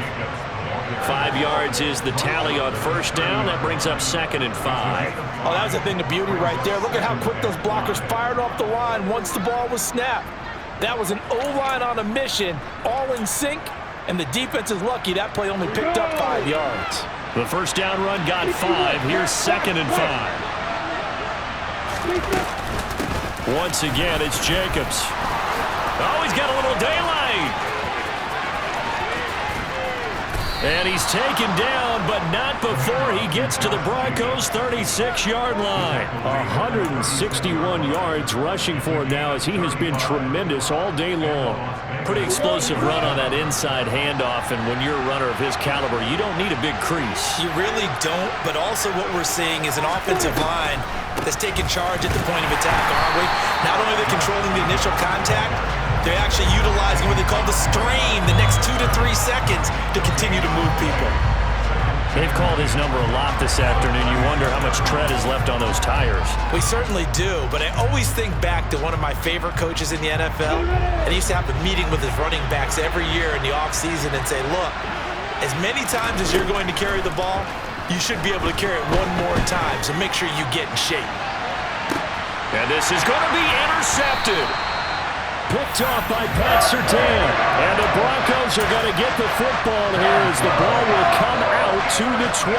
5 yards is the tally on first down. That brings up 2nd and 5. Oh, that was a thing of beauty right there. Look at how quick those blockers fired off the line once the ball was snapped. That was an O-line on a mission, all in sync, and the defense is lucky that play only picked up 5 yards. The first down run got 5. Here's 2nd and 5. Once again, it's Jacobs. Oh, he's got a little daylight. And he's taken down, but not before he gets to the Broncos' 36-yard line. 161 yards rushing for him now as he has been tremendous all day long. Pretty explosive run on that inside handoff, and when you're a runner of his caliber, you don't need a big crease. You really don't, but also what we're seeing is an offensive line that's taking charge at the point of attack, aren't we? Not only are they controlling the initial contact, they're actually utilizing what they call the strain the next 2 to 3 seconds to continue to move people. They've called his number a lot this afternoon. You wonder how much tread is left on those tires. We certainly do, but I always think back to one of my favorite coaches in the NFL, and he used to have a meeting with his running backs every year in the offseason and say, look, as many times as you're going to carry the ball, you should be able to carry it one more time, so make sure you get in shape. And this is going to be intercepted. Picked off by Pat Surtain. And the Broncos are going to get the football here as the ball will come out to the 20.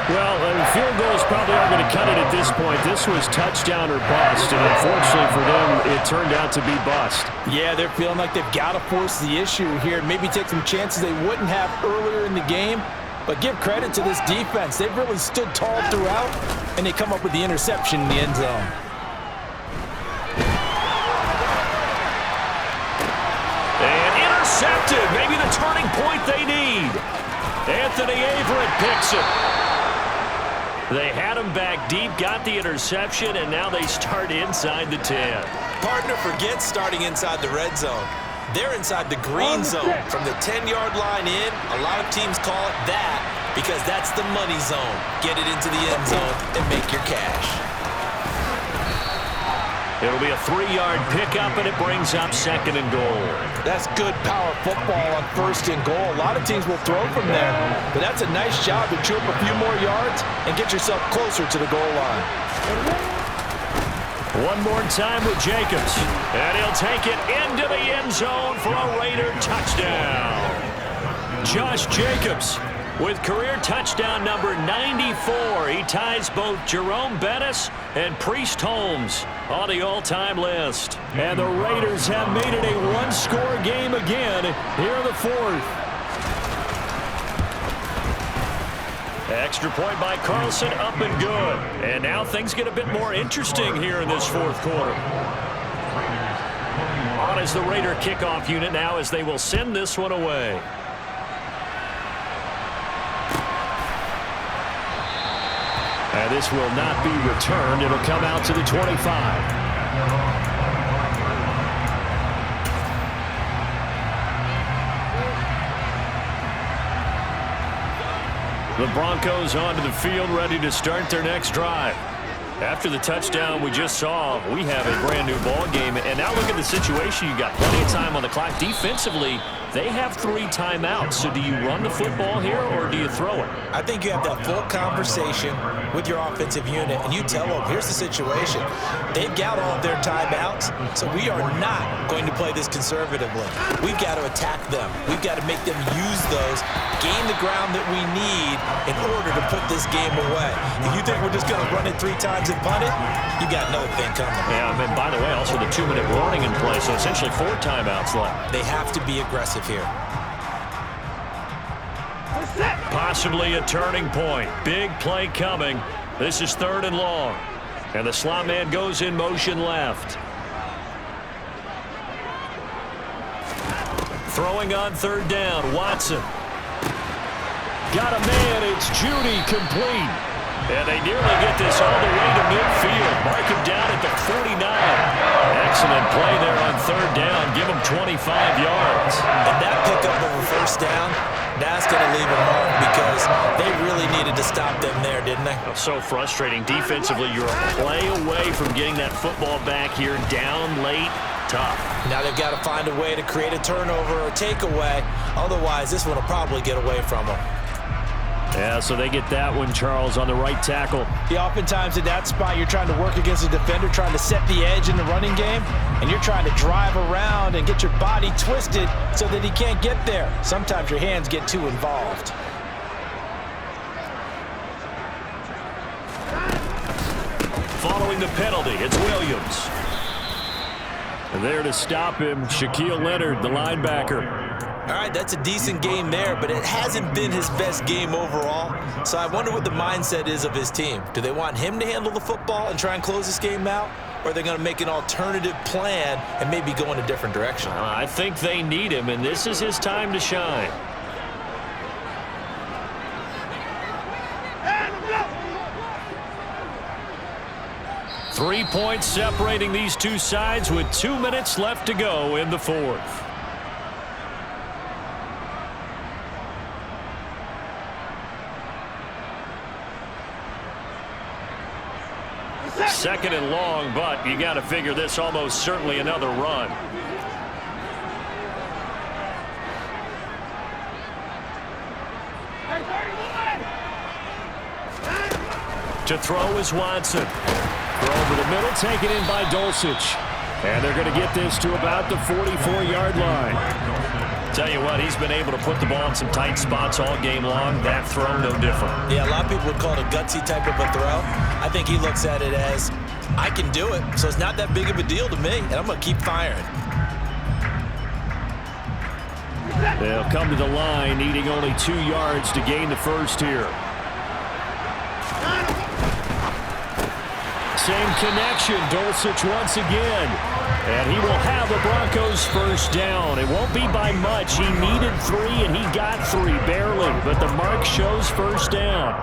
Well, field goals probably aren't going to cut it at this point. This was touchdown or bust, and unfortunately for them, it turned out to be bust. Yeah, they're feeling like they've got to force the issue here, maybe take some chances they wouldn't have earlier in the game. But give credit to this defense. They've really stood tall throughout, and they come up with the interception in the end zone. Intercepted, maybe the turning point they need. Anthony Averett picks it. They had him back deep, got the interception, and now they start inside the 10. Partner forgets starting inside the red zone. They're inside the green zone. From the 10-yard line in, a lot of teams call it that because that's the money zone. Get it into the end zone and make your cash. It'll be a 3-yard pickup, and it brings up 2nd and goal. That's good power football on 1st and goal. A lot of teams will throw from there, but that's a nice job to chew up a few more yards and get yourself closer to the goal line. One more time with Jacobs, and he'll take it into the end zone for a Raider touchdown. Josh Jacobs with career touchdown number 94. He ties both Jerome Bettis and Priest Holmes on the all-time list. And the Raiders have made it a 1-score game again here in the 4th. Extra point by Carlson, up and good. And now things get a bit more interesting here in this 4th quarter. On is the Raider kickoff unit now as they will send this one away. And this will not be returned. It'll come out to the 25. The Broncos onto the field, ready to start their next drive. After the touchdown we just saw, we have a brand new ball game. And now look at the situation. You got plenty of time on the clock. Defensively, they have 3 timeouts. So do you run the football here or do you throw it? I think you have that full conversation with your offensive unit, and you tell them, here's the situation. They've got all of their timeouts, so we are not going to play this conservatively. We've got to attack them. We've got to make them use those, gain the ground that we need in order to put this game away. If you think we're just going to run it 3 times and punt it, you got another thing coming. Yeah, and by the way, also the 2-minute warning in play, so essentially 4 timeouts left. They have to be aggressive here. Possibly a turning point. Big play coming. This is 3rd and long. And the slot man goes in motion left. Throwing on 3rd down, Watson. Got a man. It's Judy, complete. And they nearly get this all the way to midfield. Mark him down at the 49. Excellent play there on third down. Give him 25 yards. And that pickup of a first down, that's going to leave a mark because they really needed to stop them there, didn't they? So frustrating. Defensively, you're a play away from getting that football back here. Down late, tough. Now they've got to find a way to create a turnover or takeaway. Otherwise, this one will probably get away from them. Yeah, so they get that one, Charles, on the right tackle. Yeah, oftentimes in that spot, you're trying to work against a defender, trying to set the edge in the running game, and you're trying to drive around and get your body twisted so that he can't get there. Sometimes your hands get too involved. Following the penalty, it's Williams. And there to stop him, Shaquille Leonard, the linebacker. All right, that's a decent game there, but it hasn't been his best game overall. So I wonder what the mindset is of his team. Do they want him to handle the football and try and close this game out? Or are they going to make an alternative plan and maybe go in a different direction? I think they need him, and this is his time to shine. Three points separating these two sides with 2 minutes left to go in the fourth. Second and long, but you got to figure this almost certainly another run. To throw is Watson. Throw over the middle, taken in by Dulcich. And they're going to get this to about the 44-yard line. Tell you what, he's been able to put the ball in some tight spots all game long. That throw, no different. Yeah, a lot of people would call it a gutsy type of a throw. I think he looks at it as, I can do it, so it's not that big of a deal to me, and I'm going to keep firing. They'll come to the line, needing only 2 yards to gain the first here. Same connection, Dulcich once again. And he will have the Broncos first down. It won't be by much. He needed 3, and he got 3, barely. But the mark shows first down.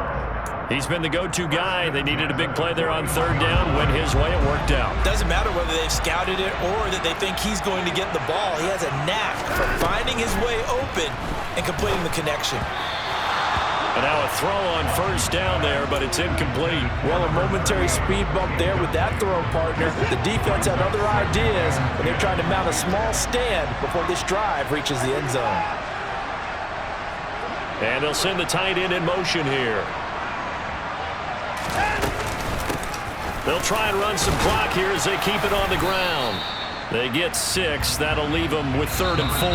He's been the go-to guy. They needed a big play there on third down. Went his way, it worked out. Doesn't matter whether they've scouted it or that they think he's going to get the ball. He has a knack for finding his way open and completing the connection. And now a throw on first down there, but it's incomplete. Well, a momentary speed bump there with that throw, partner. The defense had other ideas, and they're trying to mount a small stand before this drive reaches the end zone. And they'll send the tight end in motion here. They'll try and run some clock here as they keep it on the ground. They get 6. That'll leave them with 3rd and 4.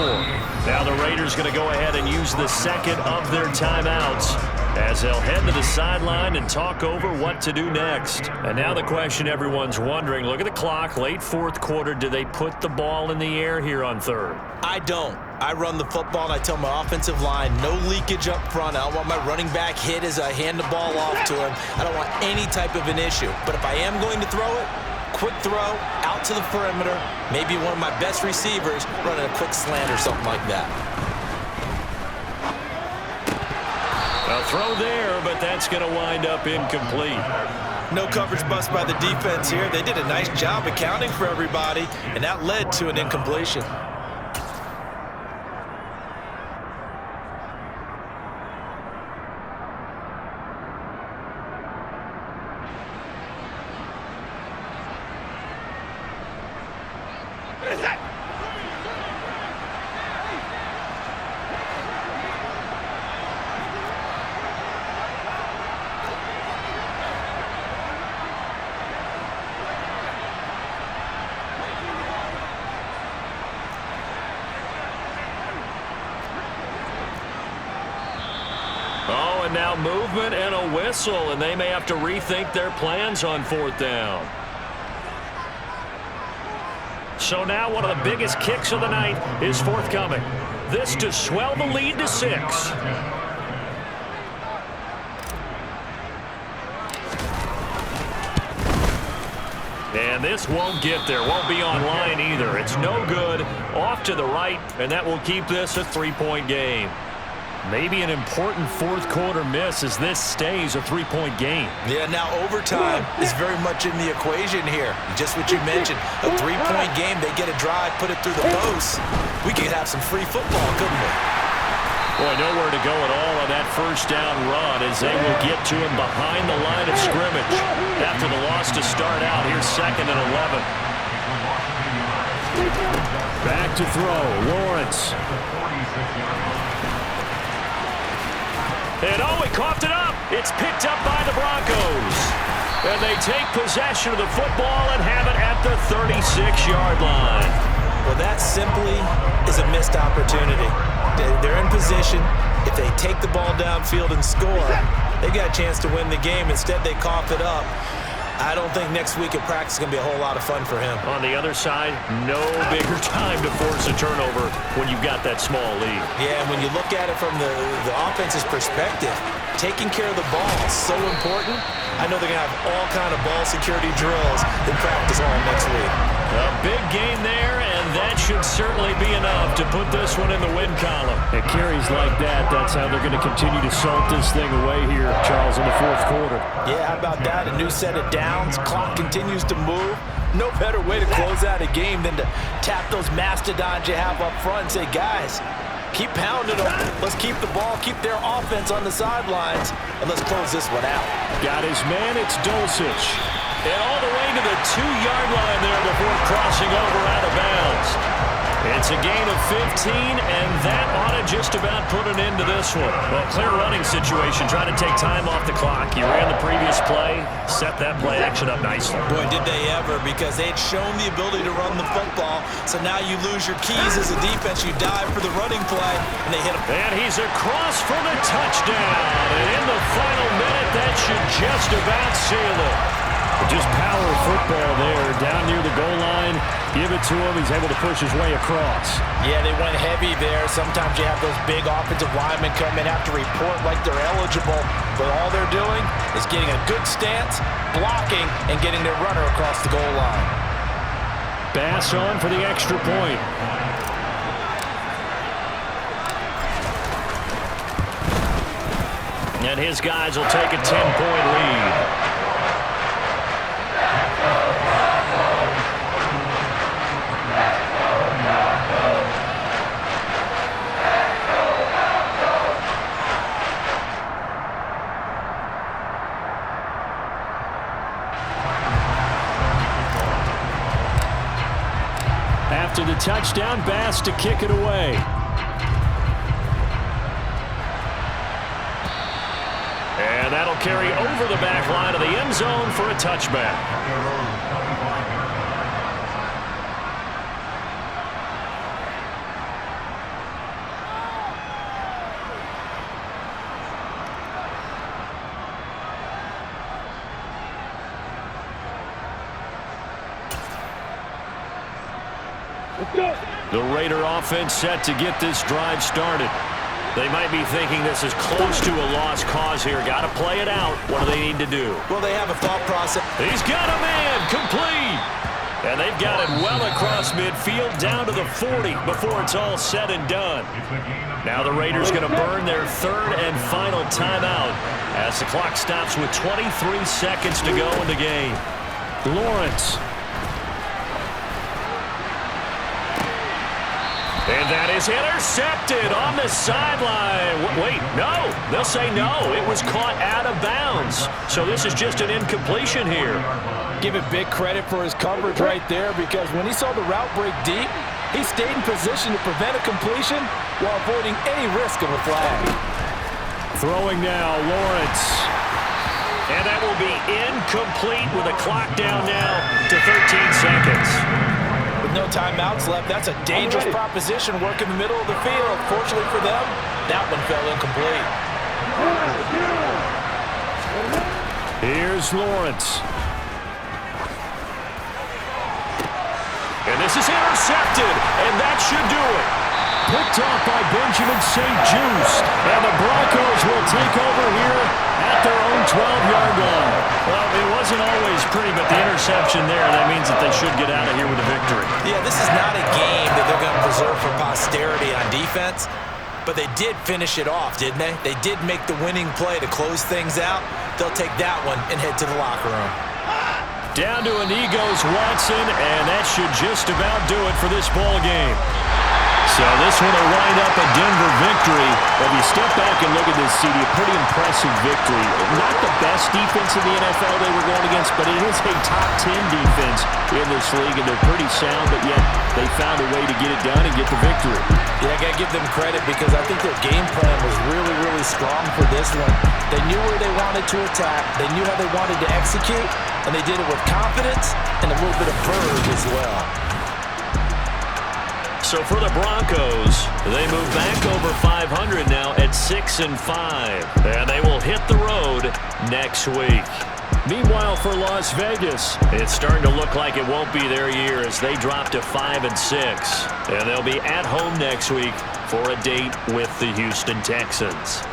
Now the Raiders going to go ahead and use the second of their timeouts as they'll head to the sideline and talk over what to do next. And now the question everyone's wondering, look at the clock, late fourth quarter. Do they put the ball in the air here on third? I don't. I run the football, and I tell my offensive line, no leakage up front. I don't want my running back hit as I hand the ball off to him. I don't want any type of an issue. But if I am going to throw it, quick throw, out to the perimeter, maybe one of my best receivers running a quick slant or something like that. A throw there, but that's going to wind up incomplete. No coverage bust by the defense here. They did a nice job accounting for everybody, and that led to an incompletion. Now movement and a whistle, and they may have to rethink their plans on fourth down. So now one of the biggest kicks of the night is forthcoming. This to swell the lead to 6. And this won't get there, won't be online either. It's no good, off to the right, and that will keep this a 3-point game. Maybe an important fourth quarter miss as this stays a three-point game. Yeah, now overtime is very much in the equation here. Just what you mentioned, a three-point game, they get a drive, put it through the post. We could have some free football, couldn't we? Boy, nowhere to go at all on that first down run as they will get to him behind the line of scrimmage. After the loss to start out, here's 2nd and 11. Back to throw, Lawrence. And he coughed it up. It's picked up by the Broncos. And they take possession of the football and have it at the 36-yard line. Well, that simply is a missed opportunity. They're in position. If they take the ball downfield and score, they got a chance to win the game. Instead, they cough it up. I don't think next week at practice is going to be a whole lot of fun for him. On the other side, no bigger time to force a turnover when you've got that small lead. Yeah, and when you look at it from the offense's perspective, taking care of the ball is so important. I know they're going to have all kind of ball security drills in practice all next week. A big game there, and that should certainly be enough to put this one in the win column. At carries like that, that's how they're going to continue to salt this thing away here, Charles, in the fourth quarter. Yeah, how about that? A new set of downs. Clock continues to move. No better way to close out a game than to tap those mastodons you have up front and say, guys, keep pounding them. Let's keep the ball, keep their offense on the sidelines, and let's close this one out. Got his man, it's Dulcich. And all the way to the 2-yard line there before crossing over out of bounds. It's a gain of 15, and that ought to just about put an end to this one. Well, clear running situation, trying to take time off the clock. You ran the previous play, set that play action up nicely. Boy, did they ever, because they had shown the ability to run the football. So now you lose your keys as a defense. You dive for the running play, and they hit him. And he's across for the touchdown. And in the final minute, that should just about seal it. Just power football there, down near the goal line. Give it to him. He's able to push his way across. Yeah, they went heavy there. Sometimes you have those big offensive linemen come in, have to report like they're eligible. But all they're doing is getting a good stance, blocking, and getting their runner across the goal line. Bass on for the extra point. And his guys will take a 10-point lead. After the touchdown, Bass to kick it away. And that'll carry over the back line of the end zone for a touchback. The Raider offense set to get this drive started. They might be thinking this is close to a lost cause here. Got to play it out. What do they need to do? Well, they have a thought process. He's got a man complete. And they've got it well across midfield down to the 40 before it's all said and done. Now the Raiders going to burn their third and final timeout as the clock stops with 23 seconds to go in the game. Lawrence. And that is intercepted on the sideline. Wait, no. They'll say no. It was caught out of bounds. So this is just an incompletion here. Give it big credit for his coverage right there, because when he saw the route break deep, he stayed in position to prevent a completion while avoiding any risk of a flag. Throwing now, Lawrence. And that will be incomplete with a clock down now to 13 seconds. With no timeouts left, that's a dangerous proposition. Work in the middle of the field. Fortunately for them, that one fell incomplete. Here's Lawrence. And this is intercepted, and that should do it. Picked off by Benjamin St-Juste. And the Broncos will take over here at their own 12-yard line. Well, it wasn't always pretty, but the interception there, that means that they should get out of here with a victory. Yeah, this is not a game that they're going to preserve for posterity on defense. but they did finish it off, didn't they? They did make the winning play to close things out. They'll take that one and head to the locker room. Down to a knee goes Watson, and that should just about do it for this ball game. So this one will wind up a Denver victory. If you step back and look at this, CD, a pretty impressive victory. Not the best defense in the NFL they were going against, but it is a top 10 defense in this league, and they're pretty sound, but yet they found a way to get it done and get the victory. Yeah, I got to give them credit because I think their game plan was really, really strong for this one. They knew where they wanted to attack. They knew how they wanted to execute, and they did it with confidence and a little bit of verve as well. So for the Broncos, they move back over 500 now at 6-5, and they will hit the road next week. Meanwhile, for Las Vegas, it's starting to look like it won't be their year as they drop to 5-6, and they'll be at home next week for a date with the Houston Texans.